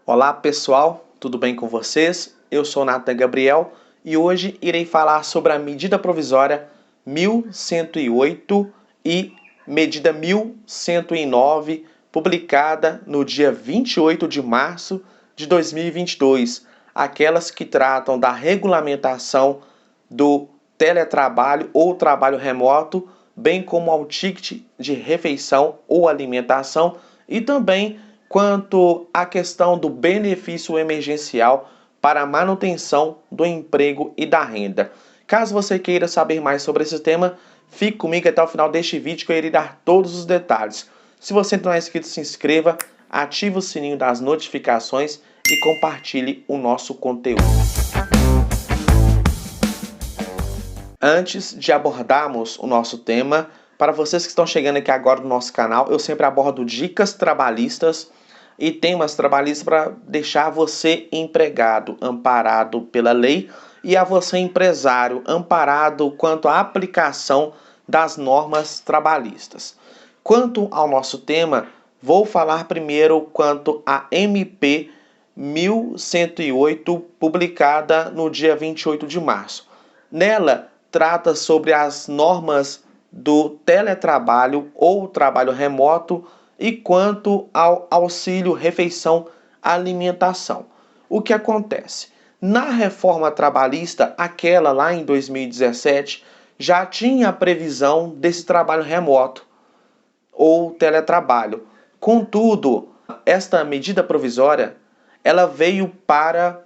Olá pessoal, tudo bem com vocês? Eu sou Nathan Gabriel e hoje irei falar sobre a medida provisória 1108 e medida 1109, publicada no dia 28 de março de 2022, aquelas que tratam da regulamentação do teletrabalho ou trabalho remoto, bem como ao ticket de refeição ou alimentação e também quanto à questão do benefício emergencial para a manutenção do emprego e da renda. Caso você queira saber mais sobre esse tema, fique comigo até o final deste vídeo que eu irei dar todos os detalhes. Se você não é inscrito, se inscreva, ative o sininho das notificações e compartilhe o nosso conteúdo. Antes de abordarmos o nosso tema, para vocês que estão chegando aqui agora no nosso canal, eu sempre abordo dicas trabalhistas e temas trabalhistas para deixar você empregado, amparado pela lei, e a você empresário, amparado quanto à aplicação das normas trabalhistas. Quanto ao nosso tema, vou falar primeiro quanto à MP 1108, publicada no dia 28 de março. Nela, trata sobre as normas do teletrabalho ou trabalho remoto e quanto ao auxílio refeição alimentação. O que acontece? Na reforma trabalhista, aquela lá em 2017, já tinha a previsão desse trabalho remoto ou teletrabalho. Contudo, esta medida provisória, ela veio para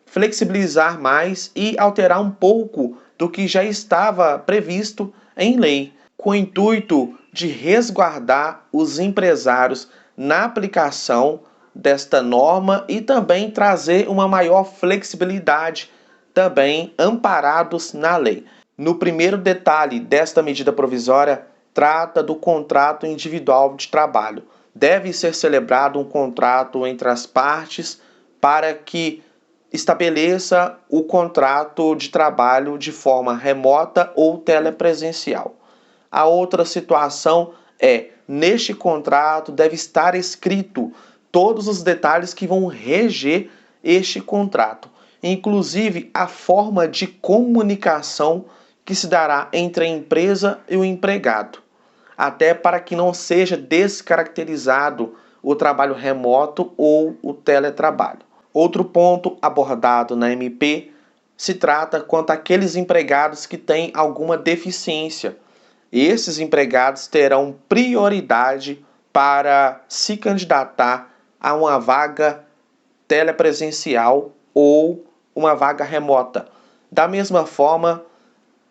flexibilizar mais e alterar um pouco do que já estava previsto em lei, com o intuito de resguardar os empresários na aplicação desta norma e também trazer uma maior flexibilidade, também amparados na lei. No primeiro detalhe desta medida provisória, trata do contrato individual de trabalho. Deve ser celebrado um contrato entre as partes para que estabeleça o contrato de trabalho de forma remota ou telepresencial. A outra situação é, neste contrato deve estar escrito todos os detalhes que vão reger este contrato, inclusive a forma de comunicação que se dará entre a empresa e o empregado, até para que não seja descaracterizado o trabalho remoto ou o teletrabalho. Outro ponto abordado na MP se trata quanto àqueles empregados que têm alguma deficiência. Esses empregados terão prioridade para se candidatar a uma vaga telepresencial ou uma vaga remota. Da mesma forma,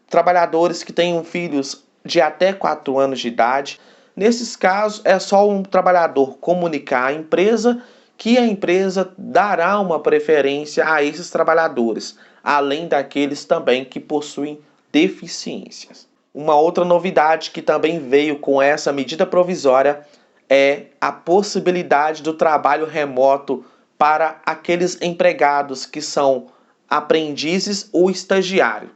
trabalhadores que tenham filhos de até 4 anos de idade, nesses casos é só um trabalhador comunicar à empresa que a empresa dará uma preferência a esses trabalhadores, além daqueles também que possuem deficiências. Uma outra novidade que também veio com essa medida provisória é a possibilidade do trabalho remoto para aqueles empregados que são aprendizes ou estagiários.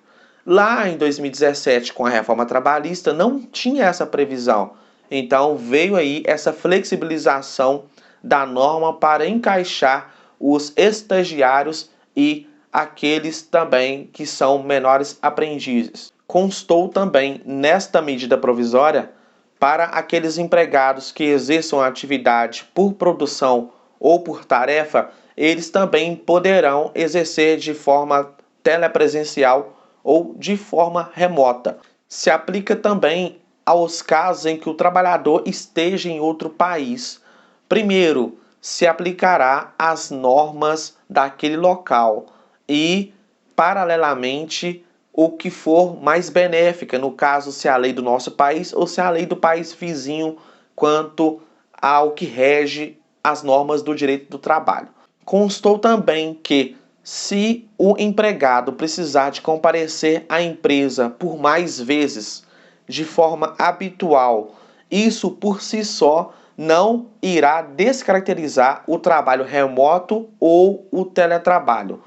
Lá em 2017, com a reforma trabalhista, não tinha essa previsão. Então veio aí essa flexibilização da norma para encaixar os estagiários e aqueles também que são menores aprendizes. Constou também nesta medida provisória para aqueles empregados que exerçam a atividade por produção ou por tarefa, eles também poderão exercer de forma telepresencial ou de forma remota. Se aplica também aos casos em que o trabalhador esteja em outro país. Primeiro, se aplicará as normas daquele local e, paralelamente, o que for mais benéfica, no caso, se a lei do nosso país ou se a lei do país vizinho, quanto ao que rege as normas do direito do trabalho. Constou também que, se o empregado precisar de comparecer à empresa por mais vezes, de forma habitual, isso por si só não irá descaracterizar o trabalho remoto ou o teletrabalho.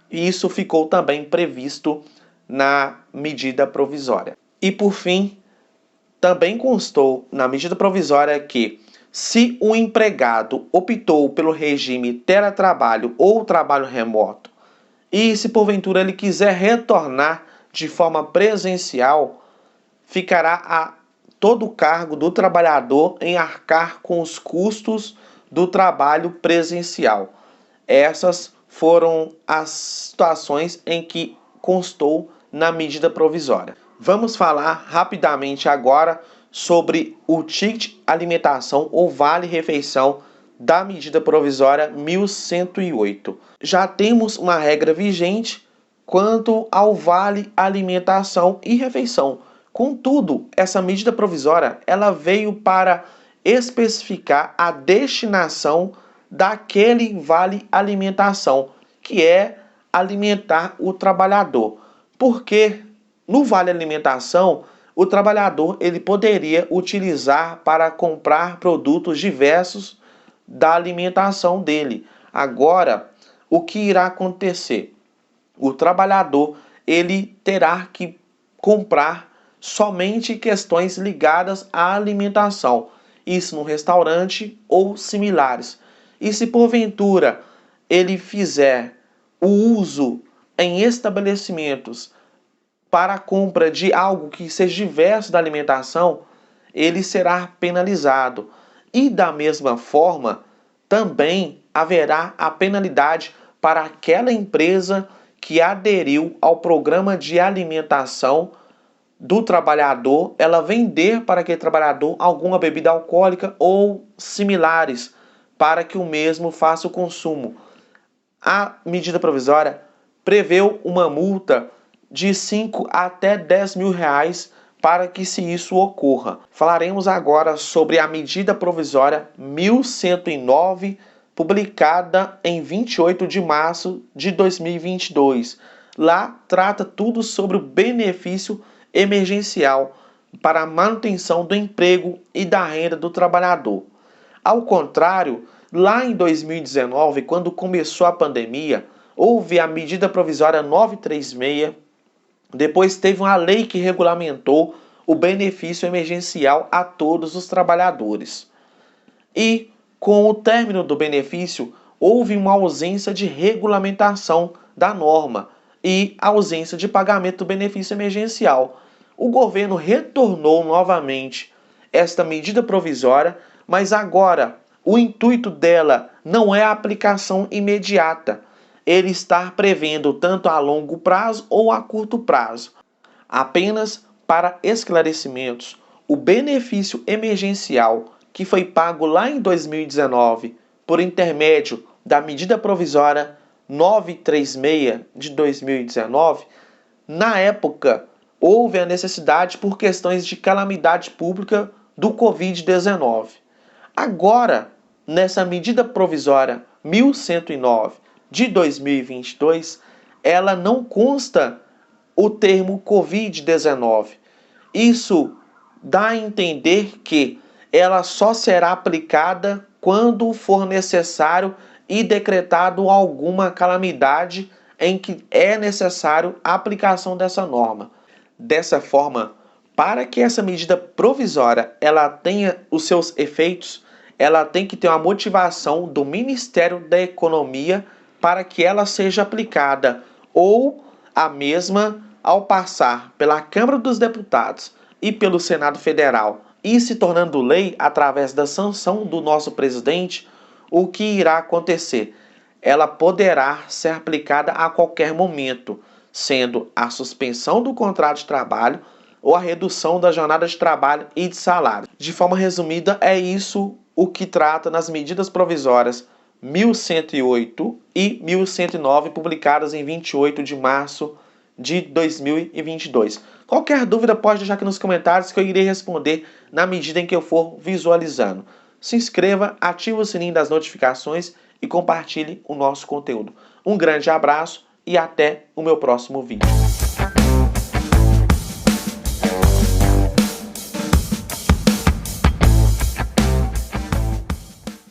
Isso ficou também previsto na medida provisória. E por fim, também constou na medida provisória que, Se o empregado optou pelo regime teletrabalho ou trabalho remoto, e se porventura ele quiser retornar de forma presencial, ficará a todo o cargo do trabalhador em arcar com os custos do trabalho presencial. Essas foram as situações em que constou na medida provisória. Vamos falar rapidamente agora sobre o ticket alimentação ou vale-refeição da medida provisória 1108. Já temos uma regra vigente quanto ao vale alimentação e refeição. Contudo, essa medida provisória ela veio para especificar a destinação daquele vale alimentação, que é alimentar o trabalhador. Porque no vale alimentação, o trabalhador ele poderia utilizar para comprar produtos diversos da alimentação dele. Agora, o que irá acontecer? O trabalhador ele terá que comprar somente questões ligadas à alimentação, isso no restaurante ou similares. E se porventura ele fizer o uso em estabelecimentos para a compra de algo que seja diverso da alimentação, ele será penalizado. E da mesma forma, também haverá a penalidade para aquela empresa que aderiu ao programa de alimentação do trabalhador, ela vender para aquele trabalhador alguma bebida alcoólica ou similares, para que o mesmo faça o consumo. A medida provisória preveu uma multa de 5 até 10 mil reais para que se isso ocorra. Falaremos agora sobre a medida provisória 1109, publicada em 28 de março de 2022. Lá trata tudo sobre o benefício emergencial para a manutenção do emprego e da renda do trabalhador. Ao contrário, lá em 2019, quando começou a pandemia, houve a medida provisória 936, depois teve uma lei que regulamentou o benefício emergencial a todos os trabalhadores. E, com o término do benefício, houve uma ausência de regulamentação da norma e ausência de pagamento do benefício emergencial. O governo retornou novamente esta medida provisória, mas agora o intuito dela não é a aplicação imediata. Ele está prevendo tanto a longo prazo ou a curto prazo. Apenas para esclarecimentos, o benefício emergencial que foi pago lá em 2019 por intermédio da medida provisória 936 de 2019, na época houve a necessidade por questões de calamidade pública do Covid-19. Agora, nessa medida provisória 1109 de 2022, ela não consta o termo Covid-19. Isso dá a entender que ela só será aplicada quando for necessário e decretado alguma calamidade em que é necessário a aplicação dessa norma. Dessa forma, para que essa medida provisória ela tenha os seus efeitos, ela tem que ter uma motivação do Ministério da Economia para que ela seja aplicada, ou a mesma ao passar pela Câmara dos Deputados e pelo Senado Federal e se tornando lei através da sanção do nosso presidente, o que irá acontecer? Ela poderá ser aplicada a qualquer momento, sendo a suspensão do contrato de trabalho ou a redução da jornada de trabalho e de salário. De forma resumida, é isso o que trata nas medidas provisórias 1108 e 1109, publicadas em 28 de março de 2022. Qualquer dúvida pode deixar aqui nos comentários que eu irei responder na medida em que eu for visualizando. Se inscreva, ative o sininho das notificações e compartilhe o nosso conteúdo. Um grande abraço e até o meu próximo vídeo.